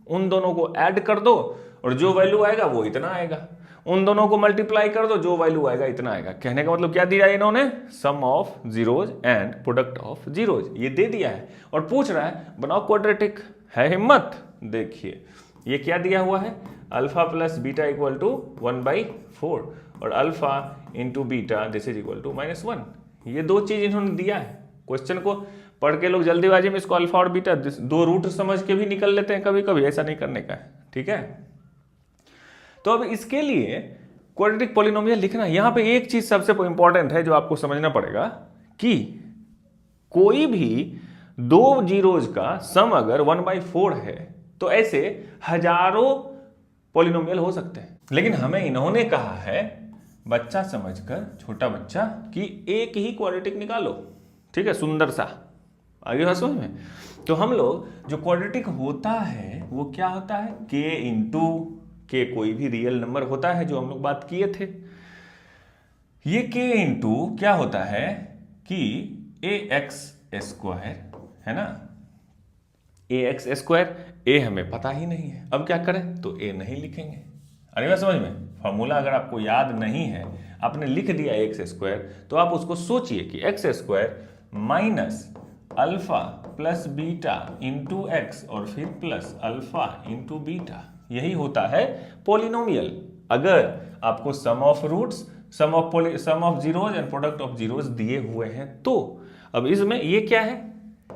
उन दोनों को ऐड कर दो और जो वैल्यू आएगा वो इतना आएगा। उन दोनों को मल्टीप्लाई कर दो, जो वैल्यू आएगा इतना आएगा। कहने का मतलब क्या दिया इन्होंने? Sum of zeros and product of zeros, ये दे दिया है। और पूछ रहा है बनाओ क्वाड्रेटिक। है हिम्मत? देखिए ये क्या दिया हुआ है, alpha plus beta equal to 1/4 और alpha into beta this is equal to -1। ये 2 चीज इन्होंने दिया है। क्वेश्चन को पढ़ के लोग जल्दीबाजी में इसको अल्फा और बीटा 2 रूट समझ के भी निकल लेते हैं कभी कभी, ऐसा नहीं करने का है, ठीक है। तो अब इसके लिए क्वाड्रेटिक पॉलिनोमियल लिखना, यहां पे एक चीज सबसे इंपॉर्टेंट है जो आपको समझना पड़ेगा कि कोई भी 2 जीरोज का सम अगर 1/4 है तो ऐसे हजारों पॉलिनोमियल हो सकते हैं। लेकिन हमें इन्होंने कहा है बच्चा समझकर, छोटा बच्चा, कि एक ही क्वाड्रेटिक निकालो, ठीक है, सुंदर सा। आगे बात समझ में? तो हम लोग जो क्वाड्रेटिक होता है वो क्या होता है? k इंटू के कोई भी रियल नंबर होता है जो हम लोग बात किए थे। ये k इंटू क्या होता है कि ax², है ना। ax², a हमें पता ही नहीं है। अब क्या करें? तो a नहीं लिखेंगे। अरे बात समझ में? फॉर्मूला अगर आपको याद नहीं है, आपने लिख दिया ax², तो आप उसको सोचिए कि x² minus alpha plus beta into x और फिर प्लस अल्फा इंटू बीटा, यही होता है पॉलिनोमियल। अगर आपको sum of roots, sum of zeros and product of zeros दिए हुए हैं तो। अब इसमें ये क्या है?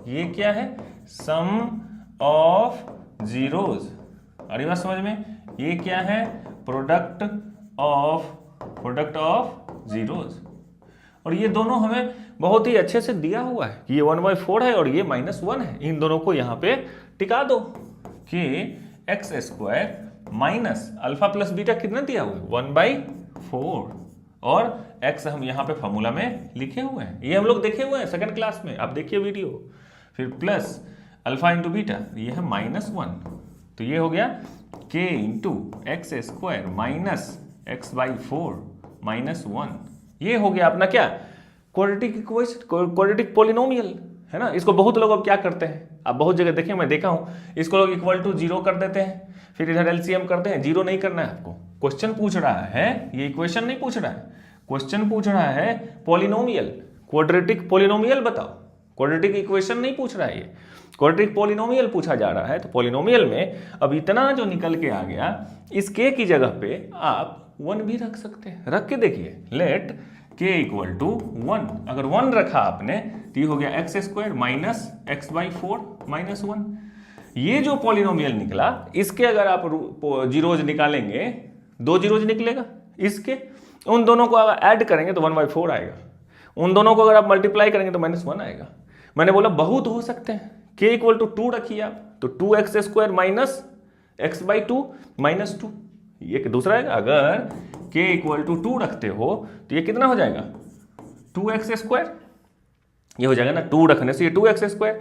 ये क्या है? सम ऑफ जीरोज। अरे बात समझ में? ये क्या है? Product of zeros. और ये दोनों हमें बहुत ही अच्छे से दिया हुआ है कि ये 1/4 है और ये -1 है। इन दोनों को यहां पे टिका दो कि x² minus alpha plus beta कितना दिया हुआ है? 1/4 और x हम यहां पे फॉर्मूला में लिखे हुए हैं, ये हम लोग देखे हुए हैं सेकंड क्लास में, आप देखिए वीडियो। फिर प्लस अल्फा इंटू बीटा, ये है -1, तो ये हो गया k into x² minus x/4 -1। ये हो गया अपना क्या? क्वाड्रेटिक इक्वेशन, क्वाड्रेटिक पॉलिनोमियल, है ना। इसको बहुत लोग अब क्या करते हैं, आप बहुत जगह देखें, मैं देखा हूं, इसको लोग इक्वल टू 0 कर देते हैं, फिर इधर एलसीएम करते हैं। 0 नहीं करना है आपको। क्वेश्चन पूछ रहा है, ये इक्वेशन नहीं पूछ रहा है, क्वेश्चन पूछ रहा है पॉलिनोमियल, क्वाड्रेटिक पॉलिनोमियल बताओ। क्वाड्रेटिक इक्वेशन नहीं पूछ रहा है, ये क्वाड्रेटिक पॉलिनोमियल पूछा जा रहा है। तो पॉलिनोमियल में अब इतना जो निकल के आ गया, इस k की जगह पे आप 1 भी रख सकते हैं। रख के देखिए, लेट k इक्वल टू 1। अगर 1 रखा आपने तो ये हो गया x² माइनस x/4 -1। ये जो पॉलिनोमियल निकला, इसके अगर आप जीरोज निकालेंगे, 2 जीरोज निकलेगा इसके, उन दोनों को अगर ऐड करेंगे तो 1/4 आएगा, उन दोनों को अगर आप मल्टीप्लाई करेंगे तो -1 आएगा। मैंने बोला बहुत हो सकते हैं। k इक्वल टू 2 रखिए आप, तो 2x² माइनस x/2 -2, ये दूसरा है। अगर k इक्वल टू 2 रखते हो तो ये कितना हो जाएगा? 2x², ये हो जाएगा ना। 2 रखने से ये 2x²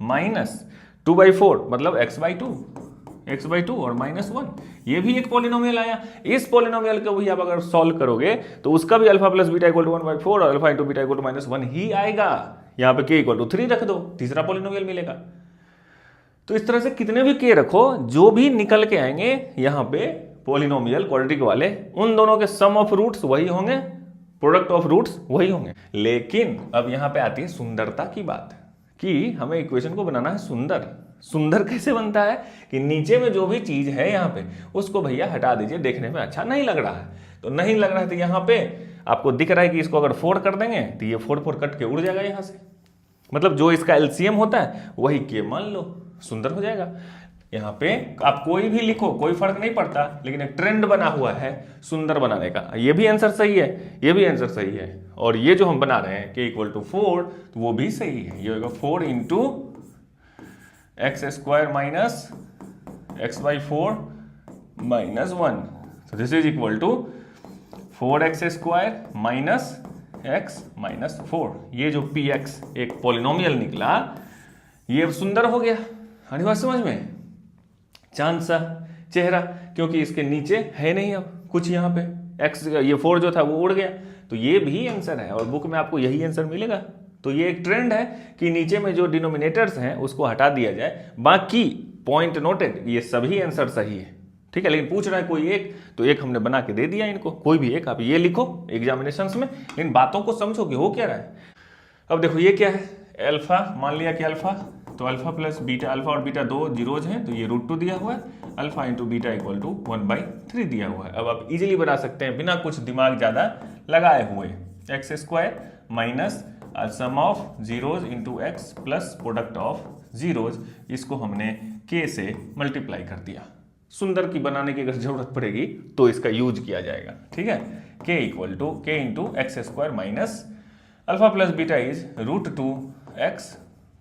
माइनस 2/4 मतलब x/2 और -1, ये भी एक पॉलिनोमियल आया। इस पॉलिनोमियल को भी आप अगर सॉल्व करोगे तो उसका भी alpha plus beta equal to 1/4 और alpha into beta equal to -1 ही आएगा। यहाँ पे k इक्वल टू 3 रख दो, तीसरा पॉलिनोमियल मिलेगा। तो इस तरह से कितने भी k रखो, जो भी निकल के आएंगे यहाँ पे पॉलिनोमियल क्वाड्रेटिक वाले, उन दोनों के सम ऑफ रूट्स वही होंगे, प्रोडक्ट ऑफ रूट्स वही होंगे। लेकिन अब यहाँ पे आती है सुंदरता की बात कि हमें इक्वेशन को बनाना है सुंदर। सुंदर कैसे बनता है कि नीचे में जो भी चीज है यहाँ पे उसको भैया हटा दीजिए, देखने में अच्छा नहीं लग रहा है। तो नहीं लग रहा है तो यहाँ पे आपको दिख रहा है कि इसको अगर 4 कर देंगे तो ये 4 4 कट के उड़ जाएगा यहाँ से, मतलब जो इसका एलसीएम होता है वही के मान लो, सुंदर हो जाएगा। यहाँ पे आप कोई भी लिखो कोई फर्क नहीं पड़ता, लेकिन एक ट्रेंड बना हुआ है सुंदर बनाने का। ये भी आंसर सही है, ये भी आंसर सही है, और ये जो हम बना रहे हैं के इक्वल टू 4 तो वो भी सही है। ये होगा 4 into x square minus x by 4 minus 1, तो this is equal to 4x square minus x minus 4। ये जो px एक पॉलिनोमियल निकला, ये सुंदर हो गया। आनी बात समझ में? चांद सा चेहरा, क्योंकि इसके नीचे है नहीं अब कुछ, यहाँ पे x ये 4 जो था वो उड़ गया, तो ये भी आंसर है और बुक में आपको यही आंसर मिलेगा। तो ये एक ट्रेंड है कि नीचे में जो डिनोमिनेटर्स हैं उसको हटा दिया जाए, बाकी पॉइंट नोटेड ये सभी आंसर सही है, ठीक है। लेकिन पूछ रहा है कोई एक, तो एक हमने बना के दे दिया इनको, कोई भी एक आप ये लिखो एग्जामिनेशंस में, इन बातों को समझो कि हो क्या रहा है। अब देखो ये क्या है, अल्फा, मान लिया कि अल्फा, तो अल्फा प्लस बीटा, अल्फा और बीटा दो जीरोज हैं, तो ये √2 दिया हुआ है, alpha into beta equal to 1/3 दिया हुआ है। अब आप इजीली बना सकते हैं बिना कुछ दिमाग ज्यादा लगाए हुए, x square minus sum of zeros into x plus product of zeros, इसको हमने के से मल्टीप्लाई कर दिया। सुंदर की बनाने की अगर जरूरत पड़ेगी तो इसका यूज किया जाएगा, ठीक है। के इक्वल टू के into x square minus alpha plus beta is √2x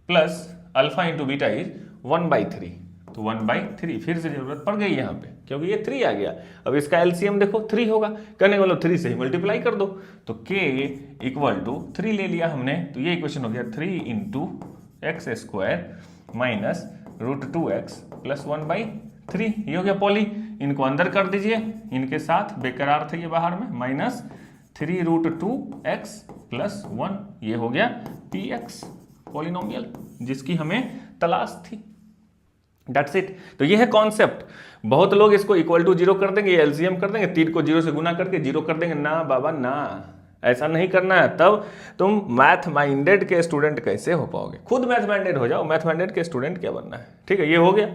plus alpha into beta is 1/3, तो 1/3 फिर से जरूरत पड़ गई यहाँ पे, क्योंकि ये 3 आ गया। अब इसका एलसीएम देखो 3 होगा, करने वाला 3 से ही मल्टीप्लाई कर दो, तो k इक्वल टू 3 ले लिया हमने, तो ये इक्वेशन हो गया 3 into x square minus √2x plus 1/3। ये हो गया पॉली, इनको अंदर कर दीजिए, इनके साथ बेकरार थे ये बाहर में, माइनस 3√2x प्लस 1, ये हो गया px पॉलिनोमियल जिसकी हमें तलाश थी। That's it। तो ये है कॉन्सेप्ट। बहुत लोग इसको इक्वल टू 0 कर देंगे, एलसीएम कर देंगे, 3 को 0 से गुना करके 0 कर देंगे। ना बाबा ना, ऐसा नहीं करना है, तब तुम मैथ माइंडेड के स्टूडेंट कैसे हो पाओगे। खुद मैथ माइंडेड हो जाओ, मैथ माइंडेड के स्टूडेंट क्या बनना है, ठीक है। ये हो गया।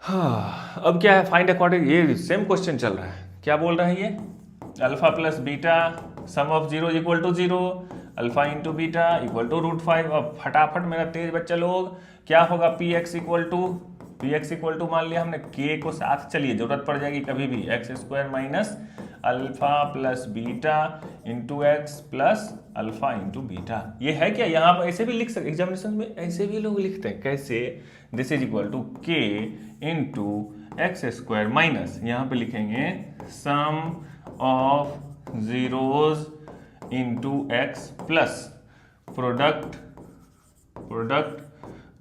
हाँ, अब क्या है, फाइंड अकॉर्डिंग, ये सेम क्वेश्चन चल रहा है। क्या बोल रहा है ये, alpha plus beta sum of zero equal to 0, alpha into beta equal to √5। अब फटाफट मेरा तेज बच्चा लोग, क्या होगा, px इक्वल टू मान लिया हमने k को साथ, चलिए जरूरत पड़ जाएगी कभी भी, x square minus alpha plus beta into x plus alpha into beta. ये है क्या, यहाँ पर ऐसे भी लिख सकते, एग्जामिनेशन में ऐसे भी लोग लिखते हैं, कैसे, this is equal to k into x square minus, यहाँ पे लिखेंगे sum of zeros into x plus product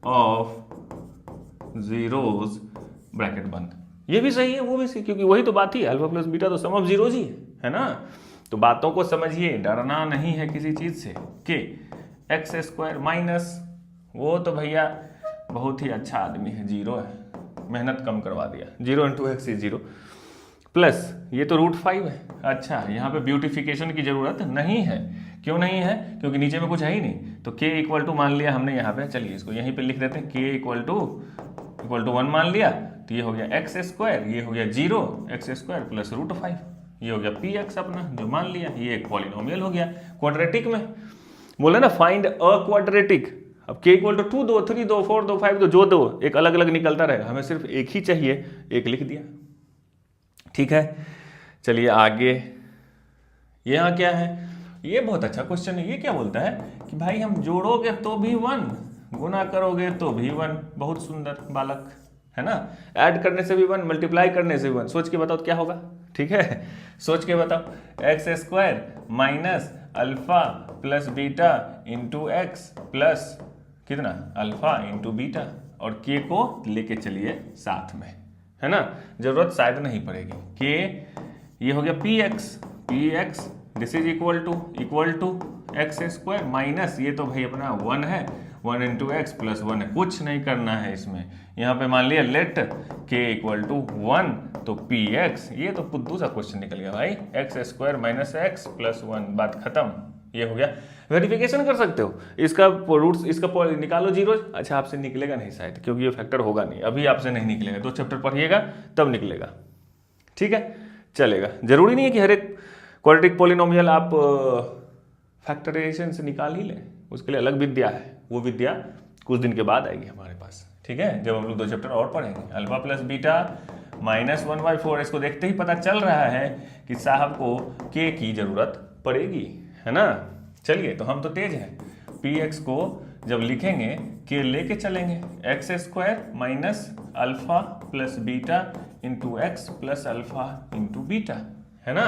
of zeros bracket बंद। ये भी सही है, वो भी सही, क्योंकि वही तो बात ही है, अल्फा प्लस बीटा तो सम ऑफ जीरोज ही है ना। तो बातों को समझिए, डरना नहीं है किसी चीज से। के एक्स स्क्वायर माइनस, वो तो भैया बहुत ही अच्छा आदमी है, 0 है, मेहनत कम करवा दिया, 0 इंटू एक्स इज 0 प्लस ये तो √5 है। अच्छा, यहाँ पे ब्यूटिफिकेशन की जरूरत नहीं है, क्यों नहीं है, क्योंकि नीचे में कुछ है ही नहीं। तो k इक्वल टू मान लिया हमने यहाँ पे, चलिए इसको यहीं पे लिख देते हैं, k इक्वल टू 1 मान लिया, तो ये हो गया एक्स स्क्वायर, ये हो गया 0 एक्स स्क्वायर प्लस √5, ये हो गया px अपना जो मान लिया। ये एक पॉलिनोमियल हो गया क्वाड्रेटिक में, बोले ना फाइंड अ क्वाड्रेटिक। अब k इक्वल टू 2 2 3 2 4 2 5 जो दो एक अलग अलग निकलता रहेगा, हमें सिर्फ एक ही चाहिए, एक लिख दिया, ठीक है। चलिए आगे, यहाँ क्या है, ये बहुत अच्छा क्वेश्चन है। ये क्या बोलता है कि भाई हम जोड़ोगे तो भी 1, गुना करोगे तो भी 1, बहुत सुंदर बालक है ना। ऐड करने से भी 1, मल्टीप्लाई करने से भी 1, सोच के बताओ क्या होगा, ठीक है, सोच के बताओ। X square minus alpha plus beta into x plus कितना, अल्फा इंटू बीटा, और के को लेके चलिए साथ में, है ना, जरूरत शायद नहीं पड़ेगी। के ये हो गया px this is equal to x square minus, ये तो भाई अपना 1 है, 1 इंटू एक्स प्लस 1 है, कुछ नहीं करना है इसमें। यहाँ पे मान लिया लेट k इक्वल टू 1, तो px, ये तो पुद्दू सा क्वेश्चन निकल गया भाई, x square minus x plus 1, बात खत्म। ये हो गया, वेरिफिकेशन कर सकते हो, इसका रूट्स, इसका निकालो जीरो। अच्छा, आपसे निकलेगा नहीं शायद, क्योंकि ये फैक्टर होगा नहीं, अभी आपसे नहीं निकलेगा, 2 चैप्टर पढ़िएगा तब निकलेगा, ठीक है, चलेगा। जरूरी नहीं है कि हर एक क्वाड्रेटिक पॉलिनोमियल आप फैक्टराइजेशन से निकाल ही लें, उसके लिए अलग विद्या है, वो विद्या कुछ दिन के बाद आएगी हमारे पास, ठीक है, जब हम लोग 2 चैप्टर और पढ़ेंगे। अल्फा प्लस बीटा माइनस 1/4, इसको देखते ही पता चल रहा है कि साहब को के की जरूरत पड़ेगी, है ना। चलिए, तो हम तो तेज हैं, पी एक्स को जब लिखेंगे के लेके चलेंगे, x square minus alpha plus beta into x plus alpha into beta, है ना।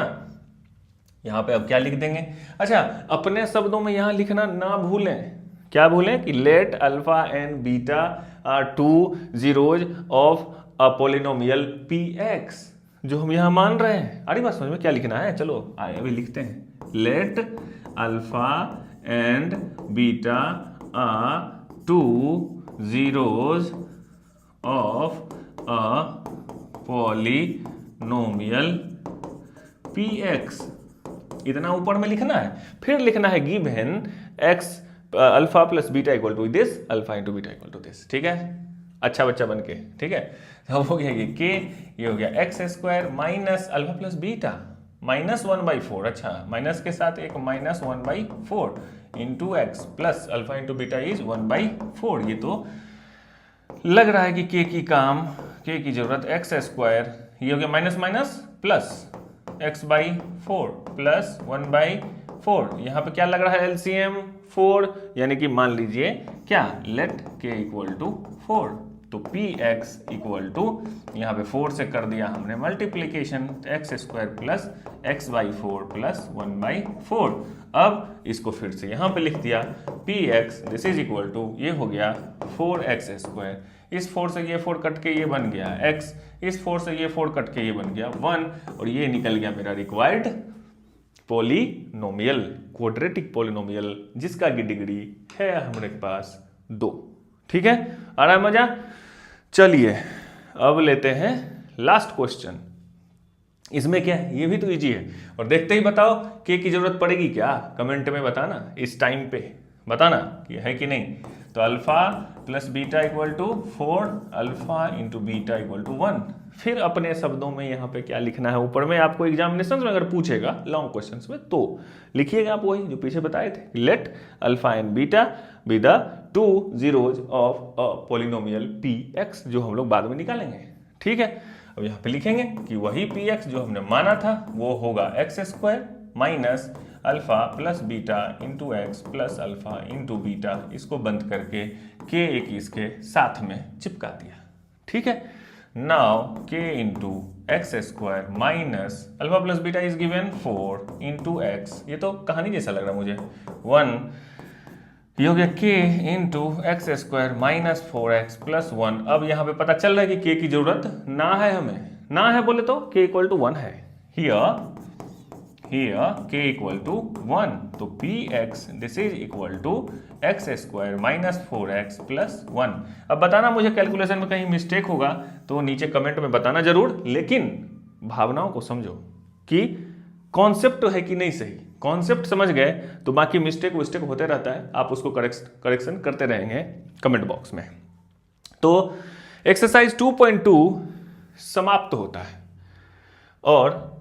यहाँ पे अब क्या लिख देंगे, अच्छा अपने शब्दों में यहाँ लिखना ना भूलें, क्या भूलें कि let alpha and beta are 2 zeros of a polynomial p x, जो हम यहाँ मान रहे हैं। अरे बात समझ में क्या लिखना है, चलो आइए अभी लिखते हैं। Let alpha and beta are 2 zeros of a polynomial p x, इतना ऊपर में लिखना है। फिर लिखना है given x alpha plus beta equal to this, alpha into beta equal to this, ठीक है, अच्छा बच्चा बन के, ठीक है। अब हो गया ये के, ये हो गया x square minus alpha plus beta minus 1/4, अच्छा माइनस के साथ एक minus 1/4 into x plus alpha into beta is 1/4। ये तो लग रहा है कि के की काम, के की जरूरत, एक्स स्क्वायर, ये हो गया minus minus plus x/4 plus 1/4, यहाँ पे क्या लग रहा है एलसीएम 4, यानी कि मान लीजिए क्या, लेट k इक्वल टू 4, तो पी एक्स इक्वल टू, यहाँ पे 4 से कर दिया हमने multiplication, x square plus x/4 plus 1/4। अब इसको फिर से यहाँ पे लिख दिया, p x this is equal to, ये हो गया 4x स्क्वायर, इस 4 से ये 4 कट के ये बन गया x, इस 4 से ये 4 कट के ये बन गया 1, और ये निकल गया मेरा रिक्वायर्ड पॉलिनोमियल, क्वाड्रेटिक पॉलिनोमियल, जिसका की डिग्री है हमारे पास 2, ठीक है। आ रहा है मजा। चलिए अब लेते हैं लास्ट क्वेश्चन। इसमें क्या है, ये भी तो इजी है, और देखते ही बताओ के की जरूरत पड़ेगी क्या, कमेंट में बताना, इस टाइम पे बताना कि है कि नहीं। तो alpha plus beta equal to 4 alpha into beta equal to 1। फिर अपने शब्दों में यहाँ पे क्या लिखना है, ऊपर में आपको एग्जामिनेशन में अगर पूछेगा लॉन्ग क्वेश्चंस में तो लिखिएगा आप वही जो पीछे बताए थे, late alpha and beta be the 2 zeros of a polynomial p x, जो हम लोग बाद में निकालेंगे, ठीक है। अब यहाँ पे लिखेंगे कि वही पी एक्स जो हमने माना था वो होगा x square minus alpha plus beta into x plus alpha into beta, इसको बंद करके के एक इसके साथ में चिपका दिया, ठीक है। नाउ के into x square minus alpha plus beta is given 4 into x, ये तो कहानी जैसा लग रहा मुझे, 1, ये हो गया के into x square minus 4x plus 1। अब यहाँ पे पता चल रहा है कि के की जरूरत ना है, हमें ना है बोले तो के इक्वल टू 1 है, हियर k इक्वल टू 1, तो P x this is equal to x square minus 4x plus 1। अब बताना मुझे कैलकुलेशन में कहीं मिस्टेक होगा तो नीचे कमेंट में बताना जरूर, लेकिन भावनाओं को समझो कि कॉन्सेप्ट है कि नहीं सही, कॉन्सेप्ट समझ गए तो बाकी मिस्टेक विस्टेक होते रहता है, आप उसको करेक्शन करते रहेंगे कमेंट बॉक्स में। तो एक्सरसाइज 2.2 समाप्त होता है और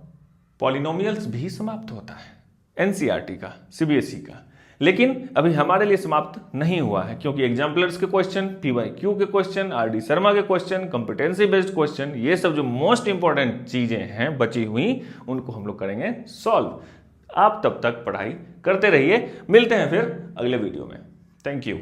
पॉलिनोमियल्स भी समाप्त होता है एनसीईआरटी का, सीबीएसई का, लेकिन अभी हमारे लिए समाप्त नहीं हुआ है क्योंकि एग्जाम्पलर्स के क्वेश्चन, पीवाईक्यू के क्वेश्चन, आरडी शर्मा के क्वेश्चन, कॉम्पिटेंसी बेस्ड क्वेश्चन, ये सब जो मोस्ट इंपॉर्टेंट चीजें हैं बची हुई उनको हम लोग करेंगे सॉल्व। आप तब तक पढ़ाई करते रहिए, मिलते हैं फिर अगले वीडियो में। Thank you.